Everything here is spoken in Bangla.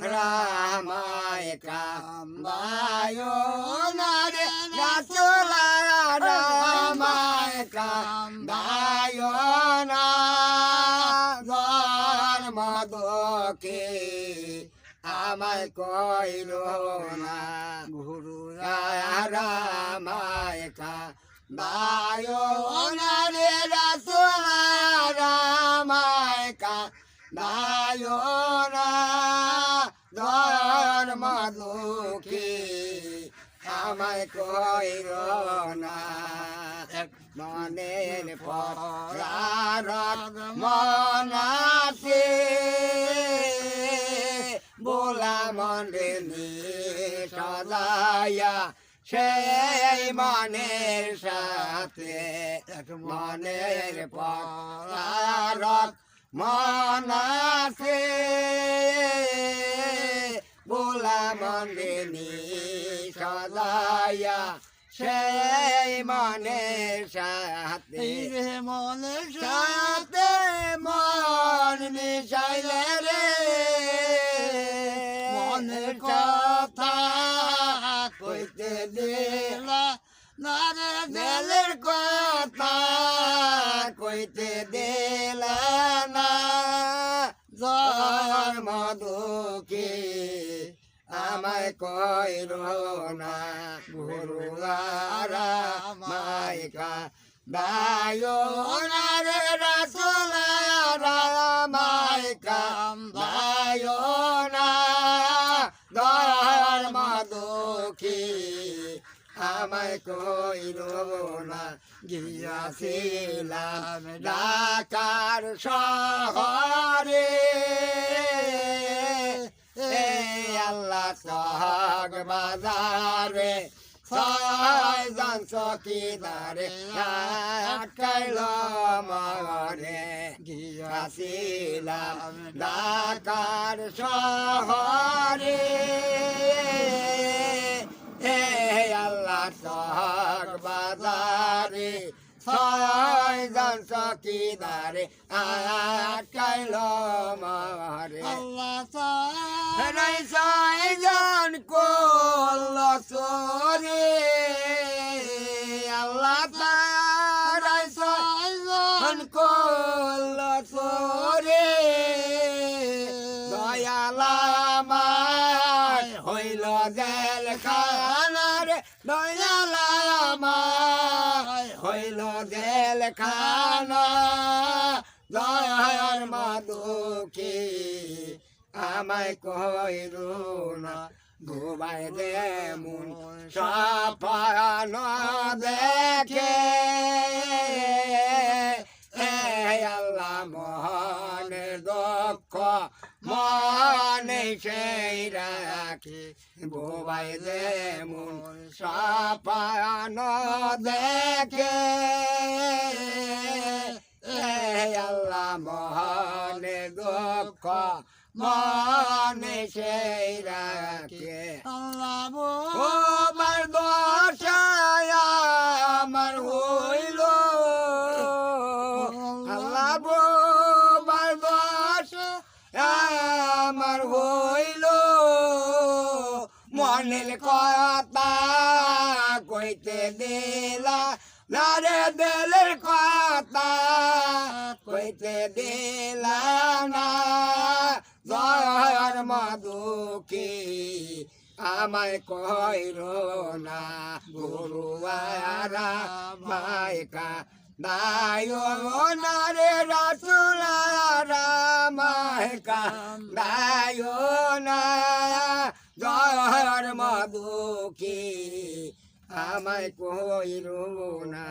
রামায় কান্দায় না রে রাসূল রামায় কান্দায় না জন্ম দুঃখে আমায় কইল না গুরু রামায় কান্দায় না রে রাসূল রামায় কান্দায় না ধর্ম দুঃখী আমায় কইল না মনের পরারত মনাসে বোলা মনে সদায়া সেই মনের সাথে মনের পরারত মনাসে বোলা মনে সদায়া সেই মনের সাথে মনের সাথে মন মিশাইলে রে মনের কথা কইতে দিলা না রে দিলের কথা কইতে দিলা না জন্ম দুঃখী আমায় কইল না গুরু রামায় কান্দায় না রে রাসূল রামায় কান্দায় না ধর্ম দুঃখী আমায় কইল না গিয়াছিলাম ঢাকার শহরে আল্লাহ সহগ বাজারে ছয়জন চকিদারে আটকাইল মরে গিয়াছিলাম ঢাকার শহরে আল্লাহ সহগ বাজারে ছয়জন চকিদারে আটকাইল মরে আল্লাহ ছয়জন করল চোরে আল্লাহ ছয়জন করল চোরে দয়ালামায় হইল জেল খানার দয়ালামায় হইল জেল খানা দয়ার মাদুকি আমায় কইল না ঘুমাই দে মন সফল দেখে আল্লাহ মহানে দক্ষ মনে সেই রাখে ঘুমাই দে মন সফল দেখে আল্লাহ মহানে দক্ষ মনে সেই রাখে আল্লাহ ও আমার দশায় আমার হইল আল্লাহ আমার দশায় আমার হইল মনের কথা কইতে দিলা না রে দিলের কথা কইতে দিলা না জয়ের মাদুকি আমায় কইল না গুরু রামায় কান্দায় না রে রাসূল রামায় কান্দায় না জয়ের মাদুকি আমায় কইল না।